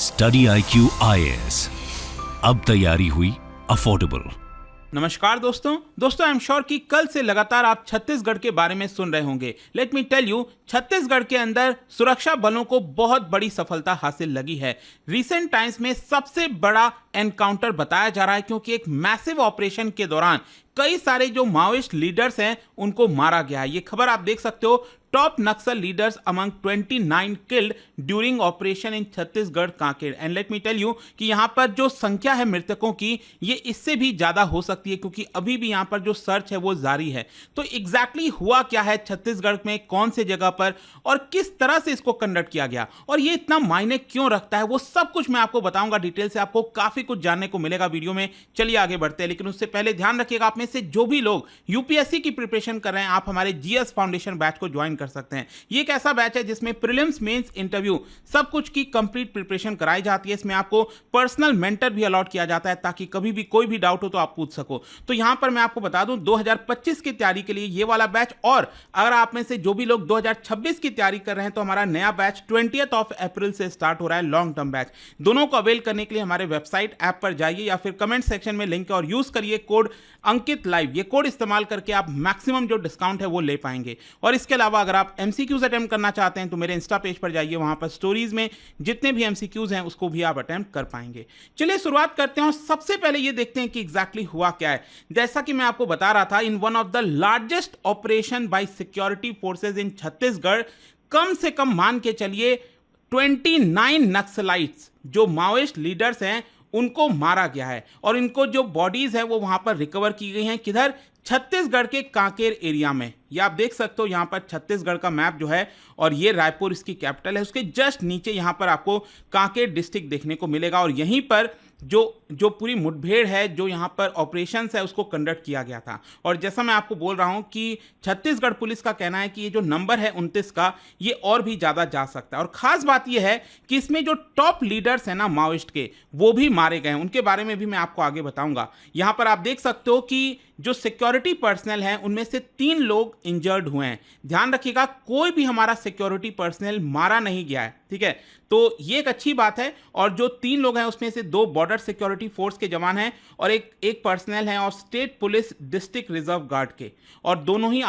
Study IQ IAS, अब तैयारी हुई अफोर्डेबल। नमस्कार दोस्तों आई एम श्योर कि कल से लगातार आप छत्तीसगढ़ के बारे में सुन रहे होंगे। Let me tell you, Chhattisgarh के अंदर सुरक्षा बलों को बहुत बड़ी सफलता हासिल लगी है। रिसेंट टाइम्स में सबसे बड़ा एनकाउंटर बताया जा रहा है, क्योंकि एक मैसिव ऑपरेशन के दौरान कई सारे जो माओइस्ट लीडर्स हैं उनको मारा गया है। ये खबर आप देख सकते हो, top Naxal leaders among 29 killed during operation in Chhattisgarh Kanker. And let me tell you कि यहाँ पर जो संख्या है मृतकों की, ये इससे भी ज्यादा हो सकती है, क्योंकि अभी भी यहाँ पर जो सर्च है वो जारी है। तो एग्जैक्टली हुआ क्या है छत्तीसगढ़ में, कौन से जगह पर और किस तरह से इसको कंडक्ट किया गया और ये इतना मायने क्यों रखता है, वो सब कुछ मैं आपको बताऊंगा डिटेल से। आपको काफी कुछ जानने को मिलेगा वीडियो में। चलिए आगे बढ़ते हैं, लेकिन उससे पहले ध्यान रखिएगा, आप में से जो भी लोग यूपीएससी की प्रिपरेशन कर रहे हैं, आप हमारे जीएस फाउंडेशन बैच को ज्वाइन कर सकते हैं। ये एक ऐसा बैच है जिसमें प्रीलिम्स, मेंस, इंटरव्यू सब कुछ की कंप्लीट प्रिपरेशन कराई जाती है। इसमें आपको पर्सनल मेंटर भी अलॉट किया जाता है, ताकि कभी भी कोई भी डाउट हो तो आप पूछ सको। तो यहां पर मैं आपको बता दूं, 2025 की तैयारी के लिए ये वाला बैच, और अगर आप में से जो भी लोग 2026 की तैयारी कर रहे हैं तो हमारा नया बैच 20 अप्रैल से स्टार्ट हो रहा है, लॉन्ग टर्म बैच। दोनों को अवेल करने के लिए हमारे वेबसाइट ऐप पर जाइए या फिर कमेंट सेक्शन में लिंक है और यूज करिए कोड अंकित लाइव। ये कोड इस्तेमाल करके आप मैक्सिमम जो डिस्काउंट है वो ले पाएंगे। और इसके अलावा अगर आप एमसीक्यूज अटेम्प्ट करना चाहते हैं तो मेरे इंस्टा पेज पर जाइए, वहां पर स्टोरीज में जितने भी एमसीक्यूज हैं उसको भी आप अटेम्प्ट कर पाएंगे। चलिए शुरुआत करते हैं और सबसे पहले ये देखते हैं कि एग्जैक्टली हुआ क्या है। जैसा कि मैं आपको बता रहा था, in one of the largest operation by security forces in Chhattisgarh, कम से कम मान के चलिए 29 नक्सलाइट्स जो माओइस्ट लीडर्स हैं उनको मारा गया है, और इनको जो बॉडीज है वो वहां पर रिकवर की गई हैं। किधर? छत्तीसगढ़ के कांकेर एरिया में। ये आप देख सकते हो, यहाँ पर छत्तीसगढ़ का मैप जो है, और ये रायपुर इसकी कैपिटल है, उसके जस्ट नीचे यहाँ पर आपको कांकेर डिस्ट्रिक्ट देखने को मिलेगा। और यहीं पर जो पूरी मुठभेड़ है, जो यहाँ पर ऑपरेशंस है, उसको कंडक्ट किया गया था। और जैसा मैं आपको बोल रहा हूँ कि छत्तीसगढ़ पुलिस का कहना है कि ये जो नंबर है 29 का, ये और भी ज़्यादा जा सकता है। और ख़ास बात ये है कि इसमें जो टॉप लीडर्स हैं ना माओइस्ट के, वो भी मारे गए हैं। उनके बारे में भी मैं आपको आगे बताऊँगा। यहाँ पर आप देख सकते हो कि जो सिक्योरिटी पर्सनल हैं उनमें से 3 लोग इंजर्ड हुए हैं। ध्यान रखिएगा, कोई भी हमारा सिक्योरिटी पर्सनल मारा नहीं गया है, ठीक है? तो ये एक अच्छी बात है। और जो 3 लोग हैं उसमें से 2 बॉर्डर सिक्योरिटी फोर्स के जवान हैं और एक पर्सनल है और state police district reserve guard के, और दोनों ही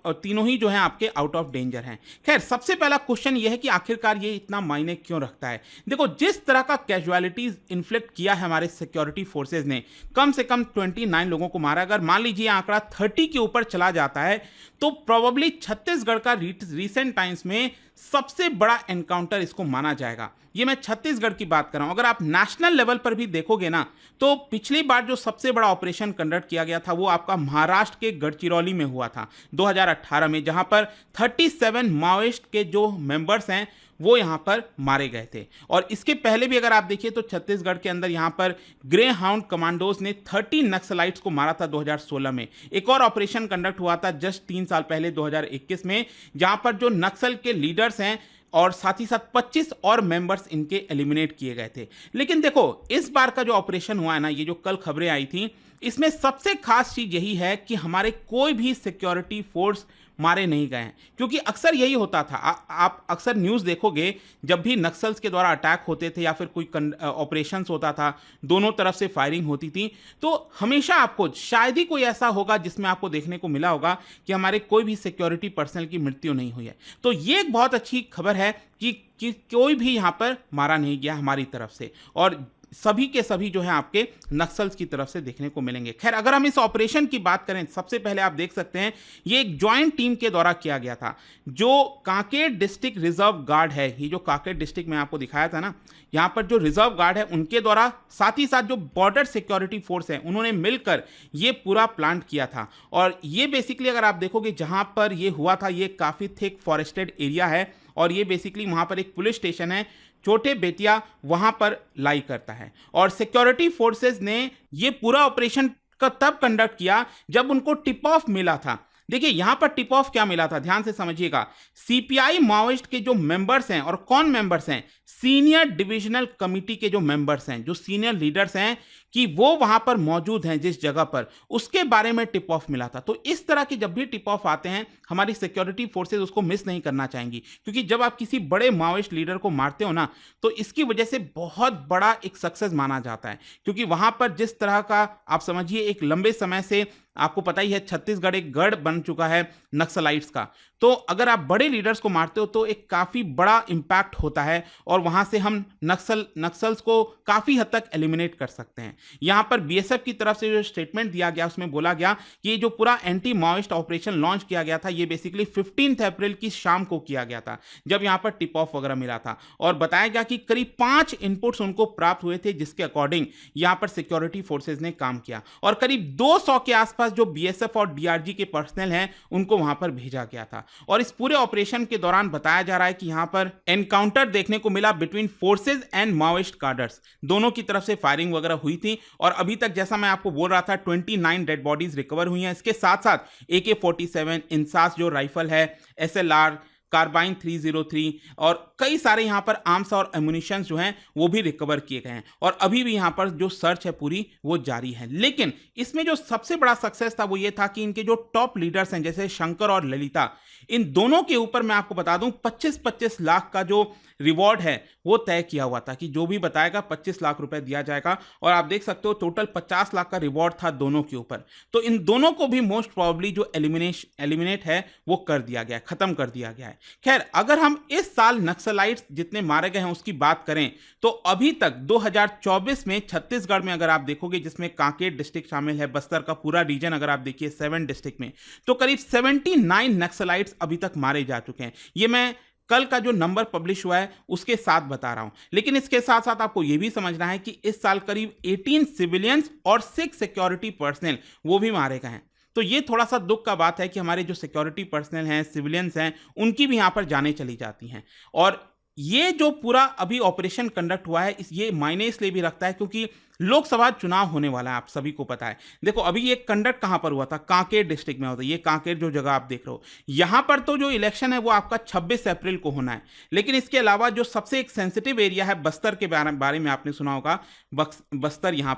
तीनों ही जो हैं आपके आउट ऑफ डेंजर हैं। खैर, सबसे पहला क्वेश्चन ये है कि आखिरकार ये इतना मायने क्यों रखता है। देखो, जिस तरह का कैजुअलिटीज इन्फ्लिक्ट किया है हमारे सिक्योरिटी फोर्सेज ने, कम से कम 29 लोगों को मारा। अगर मान लीजिए आंकड़ा 30 के ऊपर चला जाता है तो प्रोबेबली छत्तीसगढ़ का रिसेंट टाइम्स में सबसे बड़ा एनकाउंटर इसको माना जाएगा। ये मैं छत्तीसगढ़ की बात कर रहा हूं। अगर आप नेशनल लेवल पर भी देखोगे ना, तो पिछली बार जो सबसे बड़ा ऑपरेशन कंडक्ट किया गया था वो आपका महाराष्ट्र के गढ़चिरौली में हुआ था 2018 में, जहां पर 37 माओइस्ट के जो मेंबर्स हैं वो यहां पर मारे गए थे। और इसके पहले भी अगर आप देखिए तो छत्तीसगढ़ के अंदर यहां पर ग्रे हाउंड कमांडोज ने 30 नक्सलाइट्स को मारा था 2016 में। एक और ऑपरेशन कंडक्ट हुआ था जस्ट 3 साल पहले 2021 में, जहां पर जो नक्सल के लीडर्स हैं और साथ ही साथ 25 और मेंबर्स इनके एलिमिनेट किए गए थे। लेकिन देखो, इस बार का जो ऑपरेशन हुआ है ना, ये जो कल खबरें आई थी, इसमें सबसे खास चीज यही है कि हमारे कोई भी सिक्योरिटी फोर्स मारे नहीं गए हैं। क्योंकि अक्सर यही होता था, आप अक्सर न्यूज़ देखोगे, जब भी नक्सल्स के द्वारा अटैक होते थे या फिर कोई ऑपरेशंस होता था, दोनों तरफ से फायरिंग होती थी, तो हमेशा आपको शायद ही कोई ऐसा होगा जिसमें आपको देखने को मिला होगा कि हमारे कोई भी सिक्योरिटी पर्सनल की मृत्यु नहीं हुई है। तो ये एक बहुत अच्छी खबर है कि कोई भी यहाँ पर मारा नहीं गया हमारी तरफ से, और सभी के सभी जो है आपके नक्सल्स की तरफ से देखने को मिलेंगे। खैर, अगर हम इस ऑपरेशन की बात करें, सबसे पहले आप देख सकते हैं ये एक ज्वाइंट टीम के द्वारा किया गया था। जो कांकेर डिस्ट्रिक्ट रिजर्व गार्ड है, ये जो कांकेर डिस्ट्रिक्ट में आपको दिखाया था ना, यहाँ पर जो रिजर्व गार्ड है उनके द्वारा, साथ ही साथ जो बॉर्डर सिक्योरिटी फोर्स है, उन्होंने मिलकर ये पूरा प्लांट किया था। और ये बेसिकली अगर आप देखोगे जहां पर ये हुआ था, ये काफ़ी थिक फॉरेस्टेड एरिया है, और ये बेसिकली वहां पर एक पुलिस स्टेशन है, छोटे बेतिया, वहां पर लाई करता है। और सिक्योरिटी फोर्सेस ने ये पूरा ऑपरेशन का तब कंडक्ट किया जब उनको टिप ऑफ मिला था। देखिए यहां पर टिप ऑफ क्या मिला था, ध्यान से समझिएगा। सीपीआई माओइस्ट के जो मेंबर्स हैं, और कौन मेंबर्स हैं, सीनियर डिविजनल कमिटी के जो मेंबर्स हैं, जो सीनियर लीडर्स हैं, कि वो वहां पर मौजूद हैं जिस जगह पर, उसके बारे में टिप ऑफ मिला था। तो इस तरह के जब भी टिप ऑफ आते हैं, हमारी सिक्योरिटी फोर्सेज उसको मिस नहीं करना चाहेंगी, क्योंकि जब आप किसी बड़े माओइस्ट लीडर को मारते हो ना, तो इसकी वजह से बहुत बड़ा एक सक्सेस माना जाता है, क्योंकि वहां पर जिस तरह का आप समझिए एक लंबे समय से, आपको पता ही है छत्तीसगढ़ एक गढ़ बन चुका है नक्सलाइट्स का, तो अगर आप बड़े लीडर्स को मारते हो तो एक काफी बड़ा इंपैक्ट होता है, और वहां से हम नक्सल्स को काफी हद तक एलिमिनेट कर सकते हैं। यहां पर बीएसएफ की तरफ से जो स्टेटमेंट दिया गया, उसमें बोला गया कि ये जो पूरा एंटी माओइस्ट ऑपरेशन लॉन्च किया गया था, ये बेसिकली 15 अप्रैल की शाम को किया गया था, जब यहां पर टिप ऑफ वगैरह मिला था, और बताया गया कि करीब 5 इनपुट्स उनको प्राप्त हुए थे, जिसके अकॉर्डिंग यहां पर सिक्योरिटी फोर्सेज ने काम किया, और करीब 200 के आसपास जो बीएसएफ और डीआरजी के पर्सनल हैं, उनको वहां पर भेजा गया था। और इस पूरे ऑपरेशन के दौरान बताया जा रहा है कि यहां पर एनकाउंटर देखने को मिला between forces and Maoist cadres, दोनों की तरफ से फायरिंग वगैरह हुई थी, और अभी तक जैसा मैं आपको बोल रहा था 29 डेड बॉडीज रिकवर हुई हैं। इसके साथ साथ AK-47 इंसास जो राइफल है, SLR, कार्बाइन 303 और कई सारे यहां पर आर्म्स और एमुनिशंस जो हैं वो भी रिकवर किए गए हैं, और अभी भी यहां पर जो सर्च है पूरी वो जारी है। लेकिन इसमें जो सबसे बड़ा सक्सेस था वो ये था कि इनके जो टॉप लीडर्स हैं, जैसे शंकर और ललिता, इन दोनों के ऊपर मैं आपको बता दूं 25-25 लाख का जो रिवॉर्ड है वो तय किया हुआ था, कि जो भी बताएगा 25 लाख रुपए दिया जाएगा, और आप देख सकते हो टोटल 50 लाख का रिवॉर्ड था दोनों के ऊपर। तो इन दोनों को भी मोस्ट प्रोबेबली जो एलिमिनेट है वो कर दिया गया है, खत्म कर दिया गया है। खैर, अगर हम इस साल नक्सलाइट्स जितने मारे गए हैं उसकी बात करें, तो अभी तक 2024 में छत्तीसगढ़ में अगर आप देखोगे, जिसमें कांकेर डिस्ट्रिक्ट शामिल है, बस्तर का पूरा रीजन अगर आप देखिए 7 डिस्ट्रिक्ट में, तो करीब 79 नक्सलाइट्स अभी तक मारे जा चुके हैं। ये मैं कल का जो नंबर पब्लिश हुआ है उसके साथ बता रहा हूं, लेकिन इसके साथ साथ आपको यह भी समझना है कि इस साल करीब 18 सिविलियंस और 6 सिक्योरिटी पर्सनल वो भी मारे गए हैं। तो ये थोड़ा सा दुख का बात है कि हमारे जो सिक्योरिटी पर्सनल हैं, सिविलियंस हैं, उनकी भी यहां पर जानें चली जाती हैं। और ये जो पूरा अभी ऑपरेशन कंडक्ट हुआ है, ये मायने इसलिए भी रखता है क्योंकि लोकसभा चुनाव होने वाला है, आप सभी को पता है। देखो अभी ये कंडक्ट कहां पर हुआ था, कांकेर डिस्ट्रिक्ट में होता है, ये कांकेर जो जगह आप देख रहे हो, यहां पर तो जो इलेक्शन है वो आपका 26 अप्रैल को होना है। लेकिन इसके अलावा जो सबसे एक सेंसिटिव एरिया है बस्तर के बारे में आपने सुना होगा, बस्तर यहां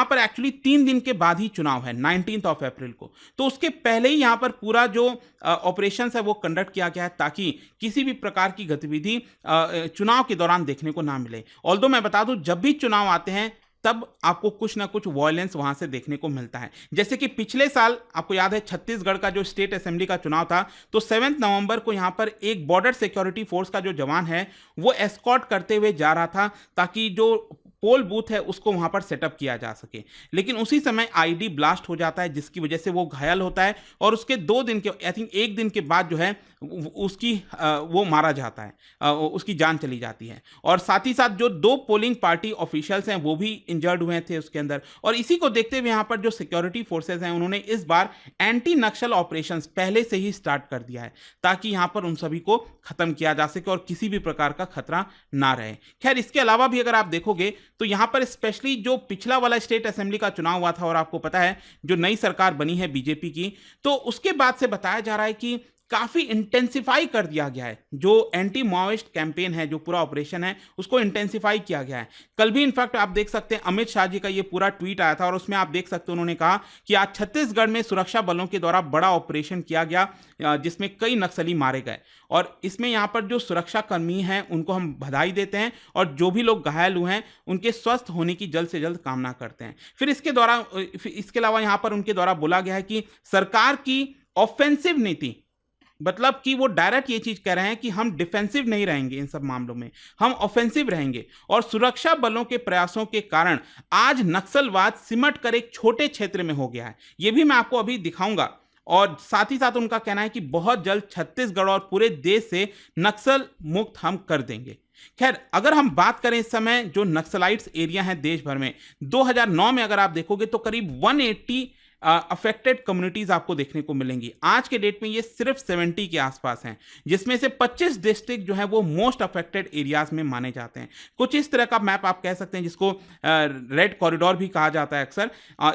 पर एक्चुअली 3 दिन के बाद ही चुनाव है, 19 अप्रैल को। तो उसके पहले ही यहां पर पूरा जो ऑपरेशन है वो कंडक्ट किया गया है, ताकि किसी भी प्रकार की गतिविधि चुनाव के दौरान देखने को ना मिले। ऑल्दो मैं बता दूं, जब भी चुनाव आते हैं तब आपको कुछ ना कुछ वायलेंस वहां से देखने को मिलता है। जैसे कि पिछले साल आपको याद है छत्तीसगढ़ का जो स्टेट असेंबली का चुनाव था, तो 7 नवंबर को यहां पर एक बॉर्डर सिक्योरिटी फोर्स का जो जवान है वो एस्कॉर्ट करते हुए जा रहा था, ताकि जो पोल बूथ है उसको वहां पर सेटअप किया जा सके। लेकिन उसी समय आईडी ब्लास्ट हो जाता है, जिसकी वजह से वो घायल होता है, और उसके 2 दिन के, आई थिंक 1 दिन के बाद जो है उसकी वो मारा जाता है, उसकी जान चली जाती है। और साथ ही साथ जो 2 पोलिंग पार्टी ऑफिशियल्स हैं वो भी इंजर्ड हुए थे उसके अंदर। और इसी को देखते हुए यहाँ पर जो सिक्योरिटी फोर्सेज हैं उन्होंने इस बार एंटी नक्सल ऑपरेशंस पहले से ही स्टार्ट कर दिया है, ताकि यहाँ पर उन सभी को खत्म किया जा सके और किसी भी प्रकार का खतरा ना रहे। खैर, इसके अलावा भी अगर आप देखोगे तो यहां पर स्पेशली जो पिछला वाला स्टेट असेंबली का चुनाव हुआ था, और आपको पता है जो नई सरकार बनी है बीजेपी की, तो उसके बाद से बताया जा रहा है कि काफी इंटेंसिफाई कर दिया गया है। जो एंटी माओइस्ट कैंपेन है, जो पूरा ऑपरेशन है, उसको इंटेंसिफाई किया गया है। कल भी इनफैक्ट आप देख सकते हैं अमित शाह जी का ये पूरा ट्वीट आया था, और उसमें आप देख सकते हैं उन्होंने कहा कि आज छत्तीसगढ़ में सुरक्षा बलों के द्वारा बड़ा ऑपरेशन किया गया, जिसमें कई नक्सली मारे गए। और इसमें यहाँ पर जो सुरक्षा कर्मी हैं उनको हम बधाई देते हैं, और जो भी लोग घायल हुए हैं उनके स्वस्थ होने की जल्द से जल्द कामना करते हैं। फिर इसके अलावा यहाँ पर उनके द्वारा बोला गया है कि सरकार की ऑफेंसिव नीति, मतलब कि वो डायरेक्ट ये चीज कह रहे हैं कि हम डिफेंसिव नहीं रहेंगे, इन सब मामलों में हम ऑफेंसिव रहेंगे, और सुरक्षा बलों के प्रयासों के कारण आज नक्सलवाद सिमट कर एक छोटे क्षेत्र में हो गया है। ये भी मैं आपको अभी दिखाऊंगा। और साथ ही साथ उनका कहना है कि बहुत जल्द छत्तीसगढ़ और पूरे देश से नक्सल मुक्त हम कर देंगे। खैर, अगर हम बात करें इस समय जो नक्सलाइट्स एरिया हैं देश भर में, 2009 में अगर आप देखोगे तो करीब 180 अफेक्टेड कम्युनिटीज आपको देखने को मिलेंगी। आज के डेट में ये सिर्फ 70 के आसपास हैं, जिसमें से 25 डिस्ट्रिक्ट जो है वो मोस्ट अफेक्टेड एरियाज में माने जाते हैं। कुछ इस तरह का मैप आप कह सकते हैं जिसको रेड कॉरिडोर भी कहा जाता है अक्सर।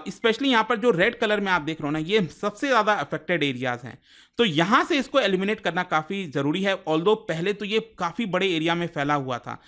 स्पेशली यहाँ पर जो रेड कलर में आप देख रहे हो ना, ये सबसे ज़्यादा अफेक्टेड एरियाज हैं। तो यहाँ से इसको एलिमिनेट करना काफ़ी ज़रूरी है। ऑल्दो पहले तो ये काफ़ी बड़े एरिया में फैला हुआ था,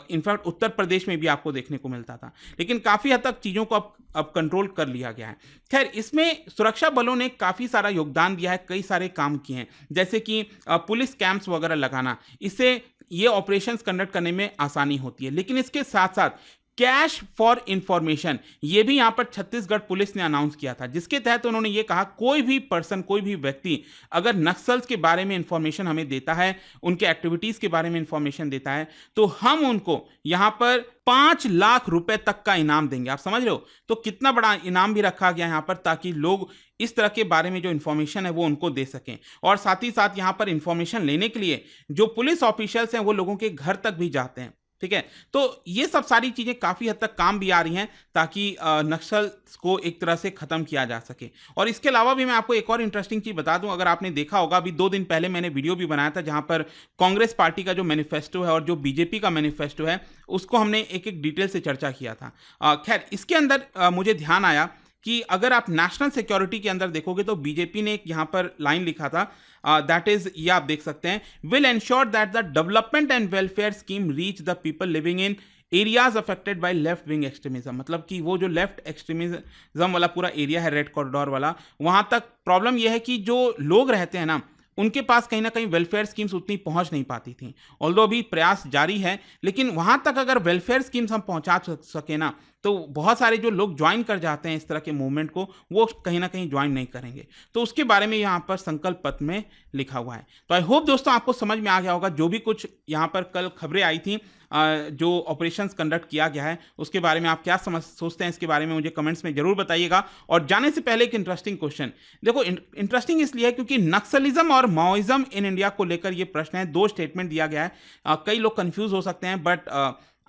इनफैक्ट उत्तर प्रदेश में भी आपको देखने को मिलता था, लेकिन काफ़ी हद तक चीज़ों को अब कंट्रोल कर लिया गया है। खैर, इसमें सुरक्षा बलों ने काफ़ी सारा योगदान दिया है, कई सारे काम किए हैं, जैसे कि पुलिस कैंप्स वगैरह लगाना। इससे ये ऑपरेशंस कंडक्ट करने में आसानी होती है। लेकिन इसके साथ साथ कैश फॉर इंफॉर्मेशन, ये भी यहाँ पर छत्तीसगढ़ पुलिस ने अनाउंस किया था, जिसके तहत उन्होंने ये कहा कोई भी पर्सन, कोई भी व्यक्ति अगर नक्सल्स के बारे में इंफॉर्मेशन हमें देता है, उनके एक्टिविटीज़ के बारे में इंफॉर्मेशन देता है, तो हम उनको यहाँ पर 5 लाख रुपए तक का इनाम देंगे। आप समझ रहे हो? तो कितना बड़ा इनाम भी रखा गया यहाँ पर, ताकि लोग इस तरह के बारे में जो इन्फॉर्मेशन है वो उनको दे सकें। और साथ ही साथ यहाँ पर इन्फॉर्मेशन लेने के लिए जो पुलिस ऑफिशियल्स हैं वो लोगों के घर तक भी जाते हैं। ठीक है, तो ये सब सारी चीज़ें काफ़ी हद तक काम भी आ रही हैं, ताकि नक्सल को एक तरह से ख़त्म किया जा सके। और इसके अलावा भी मैं आपको एक और इंटरेस्टिंग चीज़ बता दूं, अगर आपने देखा होगा, अभी 2 दिन पहले मैंने वीडियो भी बनाया था जहां पर कांग्रेस पार्टी का जो मैनिफेस्टो है और जो बीजेपी का मैनिफेस्टो है, उसको हमने एक एक डिटेल से चर्चा किया था। खैर, इसके अंदर मुझे ध्यान आया कि अगर आप नेशनल सिक्योरिटी के अंदर देखोगे तो बीजेपी ने एक यहाँ पर लाइन लिखा था, दैट इज, ये आप देख सकते हैं, will ensure that the development and welfare scheme reach the people living in areas affected by left wing extremism. मतलब कि वो जो लेफ्ट एक्सट्रीमिज्म वाला पूरा एरिया है, रेड कॉरिडोर वाला, वहां तक प्रॉब्लम यह है कि जो लोग रहते हैं ना, उनके पास कहीं ना कहीं वेलफेयर स्कीम्स उतनी पहुंच नहीं पाती थी। ऑल्दो अभी प्रयास जारी है, लेकिन वहां तक अगर वेलफेयर स्कीम्स हम पहुंचा सके ना, तो बहुत सारे जो लोग ज्वाइन कर जाते हैं इस तरह के मूवमेंट को, वो कहीं ना कहीं ज्वाइन नहीं करेंगे। तो उसके बारे में यहाँ पर संकल्प पत्र में लिखा हुआ है। तो आई होप दोस्तों आपको समझ में आ गया होगा, जो भी कुछ यहाँ पर कल खबरें आई थी, जो ऑपरेशंस कंडक्ट किया गया है, उसके बारे में आप क्या सोचते हैं, इसके बारे में मुझे कमेंट्स में जरूर बताइएगा। और जाने से पहले एक इंटरेस्टिंग क्वेश्चन, देखो इंटरेस्टिंग इसलिए है क्योंकि नक्सलिज्म और माओइज्म इन इंडिया को लेकर ये प्रश्न है, 2 स्टेटमेंट दिया गया है। कई लोग कंफ्यूज हो सकते हैं, बट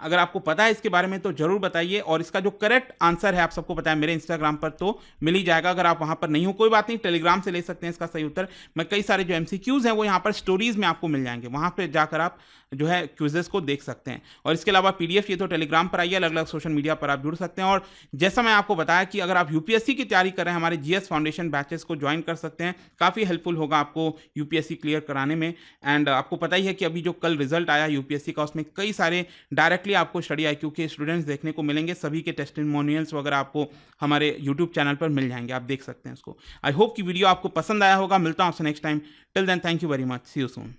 अगर आपको पता है इसके बारे में तो जरूर बताइए। और इसका जो करेक्ट आंसर है आप सबको पता है, मेरे इंस्टाग्राम पर तो मिल ही जाएगा। अगर आप वहां पर नहीं हो कोई बात नहीं, टेलीग्राम से ले सकते हैं इसका सही उत्तर। मैं कई सारे जो एमसीक्यूज हैं वो यहाँ पर स्टोरीज में आपको मिल जाएंगे, वहां पर जाकर आप जो है क्विजेस को देख सकते हैं। और इसके अलावा पीडीएफ ये तो टेलीग्राम पर आइए, अलग अलग सोशल मीडिया पर आप जुड़ सकते हैं। और जैसा मैं आपको बताया कि अगर आप यूपीएससी की तैयारी कर रहे हैं, हमारे जीएस फाउंडेशन बैचेस को ज्वाइन कर सकते हैं, काफ़ी हेल्पफुल होगा आपको यूपीएससी क्लियर कराने में। एंड आपको पता ही है कि अभी जो कल रिजल्ट आया यूपीएससी का, उसमें कई सारे डायरेक्टली आपको स्टडी आई क्योंकि स्टूडेंट्स देखने को मिलेंगे, सभी के टेस्टिमोनियल्स वगैरह आपको हमारे यूट्यूब चैनल पर मिल जाएंगे, आप देख सकते हैं उसको। आई होप कि वीडियो आपको पसंद आया होगा। मिलता हूं आपसे next time. Till then, thank you very much, see you soon.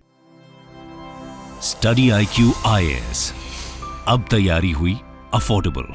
Study IQ IAS, अब तैयारी हुई अफोर्डेबल।